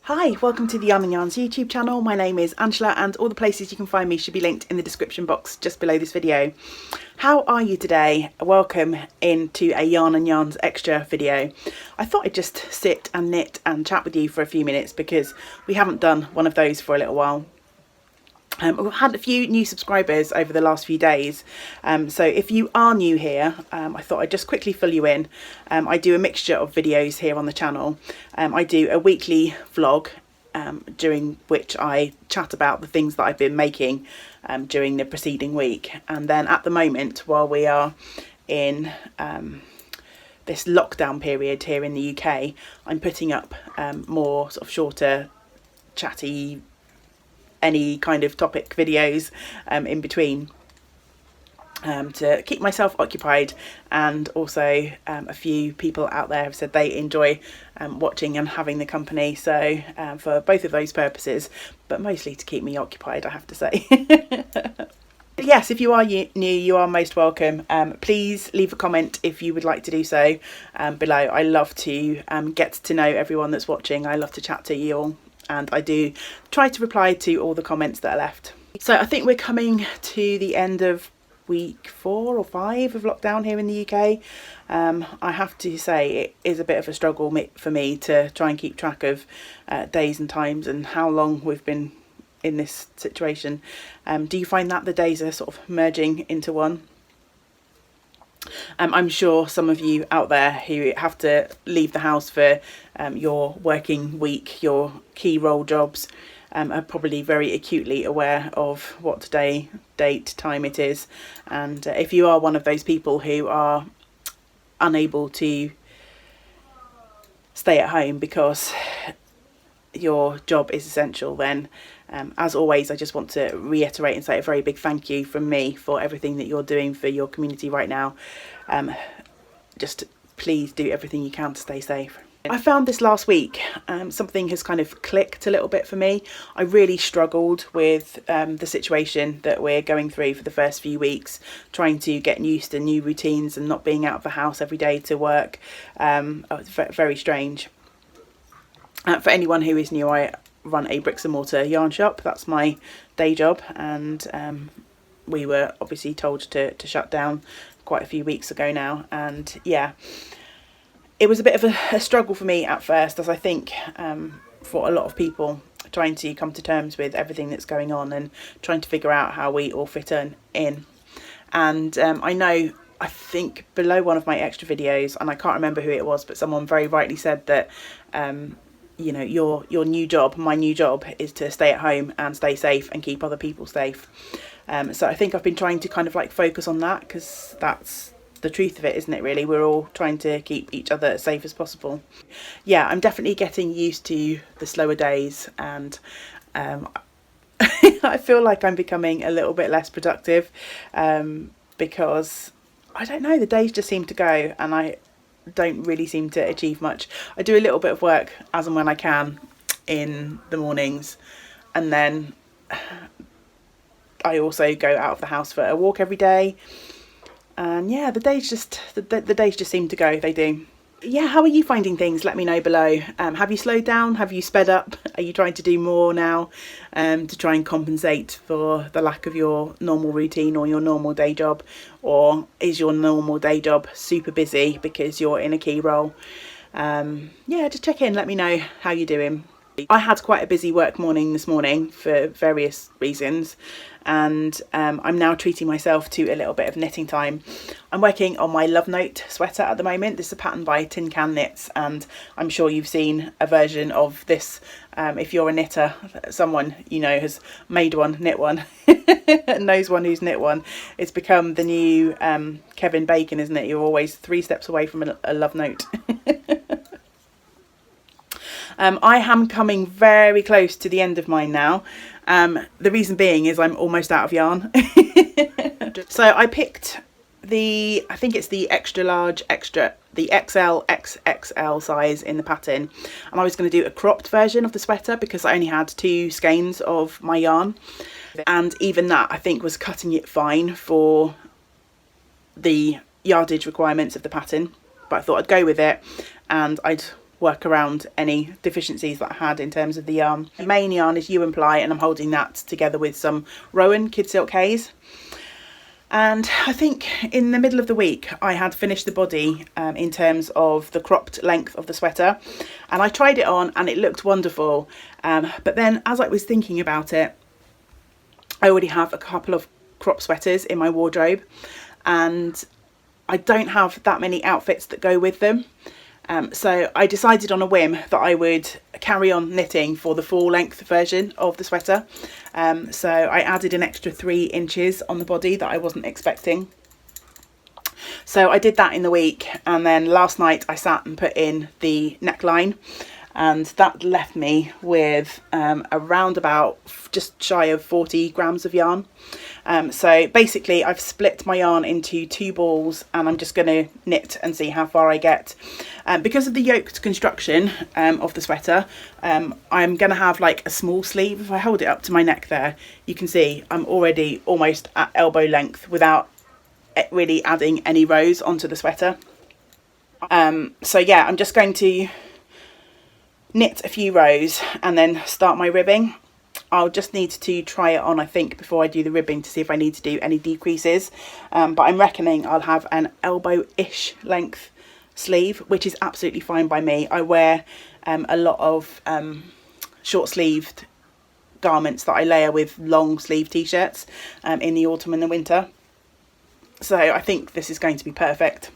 Hi, welcome to the Yarn and Yarns YouTube channel. My name is Angela and all the places you can find me should be linked in the description box just below this video. How are you today? Welcome into a Yarn and Yarns extra video. I thought I'd just sit and knit and chat with you for a few minutes because we haven't done one of those for a little while. We've had a few new subscribers over the last few days, so if you are new here, I thought I'd just quickly fill you in. I do a mixture of videos here on the channel. I do a weekly vlog during which I chat about the things that I've been making during the preceding week, and then at the moment, while we are in this lockdown period here in the UK, I'm putting up more sort of shorter, chatty, any kind of topic videos in between to keep myself occupied, and also a few people out there have said they enjoy watching and having the company, so for both of those purposes, but mostly to keep me occupied, I have to say. Yes, if you are new, you are most welcome. Please leave a comment if you would like to do so below. I love to get to know everyone that's watching. I love to chat to you all, and I do try to reply to all the comments that are left. So I think we're coming to the end of week 4 or 5 of lockdown here in the UK. I have to say it is a bit of a struggle for me to try and keep track of days and times and how long we've been in this situation. Do you find that the days are sort of merging into one? I'm sure some of you out there who have to leave the house for your working week, your key role jobs, are probably very acutely aware of what day, date, time it is. And if you are one of those people who are unable to stay at home because your job is essential, then as always, I just want to reiterate and say a very big thank you from me for everything that you're doing for your community right now. Just please do everything you can to stay safe. I found this last week, something has kind of clicked a little bit for me. I really struggled with the situation that we're going through for the first few weeks, trying to get used to new routines and not being out of the house every day to work. It's very strange. For anyone who is new, I run a bricks and mortar yarn shop. That's my day job, and we were obviously told to shut down quite a few weeks ago now, and yeah, it was a bit of a struggle for me at first, as I think for a lot of people, trying to come to terms with everything that's going on and trying to figure out how we all fit in. And I think below one of my extra videos, and I can't remember who it was, but someone very rightly said that you know, your new job, my new job, is to stay at home and stay safe and keep other people safe. So I think I've been trying to kind of like focus on that, because that's the truth of it, isn't it, really? We're all trying to keep each other as safe as possible. Yeah, I'm definitely getting used to the slower days, and I feel like I'm becoming a little bit less productive because, I don't know, the days just seem to go and I don't really seem to achieve much. I do a little bit of work as and when I can in the mornings, and then I also go out of the house for a walk every day, and yeah, the days just seem to go. They do. Yeah, how are you finding things? Let me know below. Have you slowed down? Have you sped up? Are you trying to do more now to try and compensate for the lack of your normal routine or your normal day job? Or is your normal day job super busy because you're in a key role? Yeah, just check in, let me know how you're doing. I had quite a busy work morning this morning for various reasons, and I'm now treating myself to a little bit of knitting time. I'm working on my Love Note sweater at the moment. This is a pattern by Tin Can Knits, and I'm sure you've seen a version of this. If you're a knitter, someone you know has made one, knit one, knows one who's knit one. It's become the new Kevin Bacon, isn't it? You're always 3 steps away from a Love Note. I am coming very close to the end of mine now. The reason being is I'm almost out of yarn. So I picked I think it's the extra large, the XL, XXL size in the pattern. And I was going to do a cropped version of the sweater because I only had 2 skeins of my yarn. And even that, I think, was cutting it fine for the yardage requirements of the pattern. But I thought I'd go with it, and I'd work around any deficiencies that I had in terms of the yarn. The main yarn is You and Ply, and I'm holding that together with some Rowan Kid Silk Haze. And I think in the middle of the week I had finished the body in terms of the cropped length of the sweater, and I tried it on and it looked wonderful, but then as I was thinking about it, I already have a couple of crop sweaters in my wardrobe and I don't have that many outfits that go with them. So I decided on a whim that I would carry on knitting for the full length version of the sweater. So I added an extra 3 inches on the body that I wasn't expecting. So I did that in the week, and then last night I sat and put in the neckline, and that left me with around about just shy of 40 grams of yarn. So basically I've split my yarn into 2 balls and I'm just going to knit and see how far I get. Because of the yoked construction of the sweater, I'm going to have like a small sleeve. If I hold it up to my neck there, you can see I'm already almost at elbow length without really adding any rows onto the sweater. So yeah, I'm just going to knit a few rows and then start my ribbing. I'll just need to try it on, I think, before I do the ribbing to see if I need to do any decreases, but I'm reckoning I'll have an elbow-ish length sleeve, which is absolutely fine by me. I wear a lot of short-sleeved garments that I layer with long sleeve t-shirts in the autumn and the winter, so I think this is going to be perfect.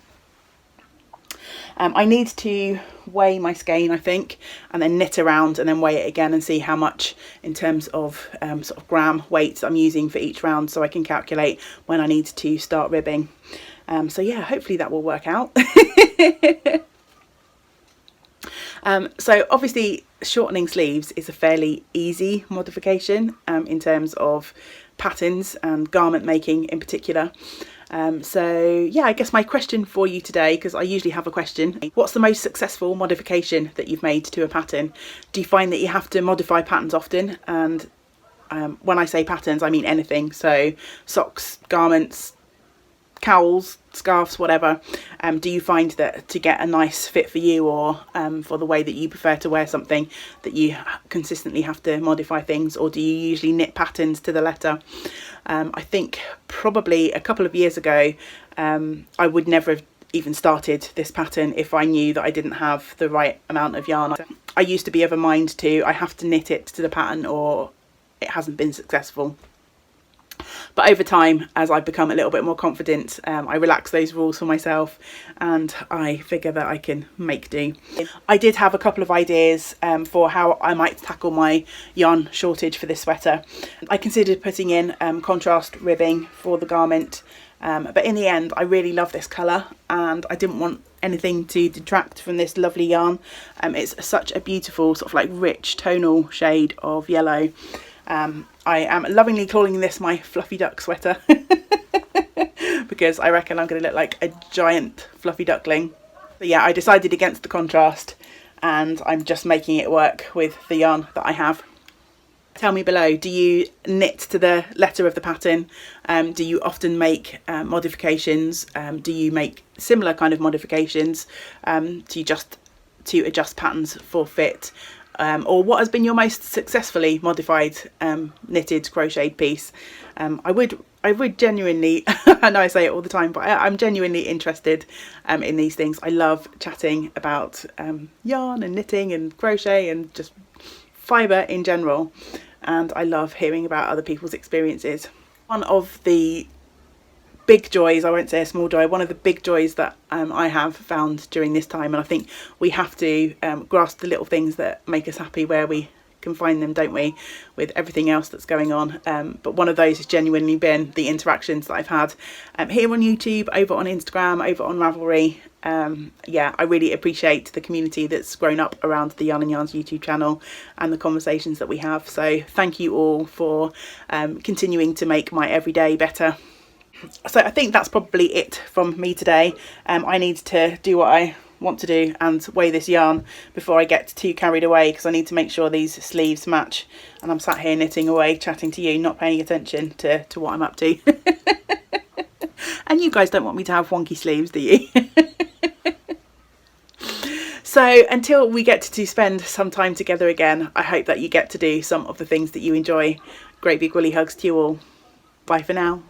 I need to weigh my skein, I think, and then knit around and then weigh it again and see how much in terms of sort of gram weights I'm using for each round, so I can calculate when I need to start ribbing. So yeah, hopefully that will work out. So obviously shortening sleeves is a fairly easy modification in terms of patterns and garment making in particular. So yeah, I guess my question for you today, because I usually have a question: what's the most successful modification that you've made to a pattern? Do you find that you have to modify patterns often? And when I say patterns, I mean anything, so socks, garments, cowls, scarves, whatever. Do you find that to get a nice fit for you, or for the way that you prefer to wear something, that you consistently have to modify things, or do you usually knit patterns to the letter? I think probably a couple of years ago I would never have even started this pattern if I knew that I didn't have the right amount of yarn. I used to be of a mind to, I have to knit it to the pattern or it hasn't been successful. But over time, as I've become a little bit more confident, I relax those rules for myself and I figure that I can make do. I did have a couple of ideas for how I might tackle my yarn shortage for this sweater. I considered putting in contrast ribbing for the garment, but in the end I really love this colour and I didn't want anything to detract from this lovely yarn. It's such a beautiful sort of like rich tonal shade of yellow. I am lovingly calling this my fluffy duck sweater because I reckon I'm going to look like a giant fluffy duckling. But yeah, I decided against the contrast and I'm just making it work with the yarn that I have. Tell me below, do you knit to the letter of the pattern? Do you often make modifications? Do you make similar kind of modifications to adjust patterns for fit? Or what has been your most successfully modified knitted crocheted piece? I would genuinely, I know I say it all the time, but I'm genuinely interested in these things. I love chatting about yarn and knitting and crochet and just fibre in general, and I love hearing about other people's experiences. One of the big joys, I won't say a small joy, one of the big joys that I have found during this time, and I think we have to grasp the little things that make us happy where we can find them, don't we, with everything else that's going on. But one of those has genuinely been the interactions that I've had here on YouTube, over on Instagram, over on Ravelry. Yeah, I really appreciate the community that's grown up around the Yarn and Yarns YouTube channel and the conversations that we have. So thank you all for continuing to make my everyday better. So I think that's probably it from me today. I need to do what I want to do and weigh this yarn before I get too carried away, because I need to make sure these sleeves match, and I'm sat here knitting away, chatting to you, not paying attention to what I'm up to. And you guys don't want me to have wonky sleeves, do you? So until we get to spend some time together again, I hope that you get to do some of the things that you enjoy. Great big woolly hugs to you all. Bye for now.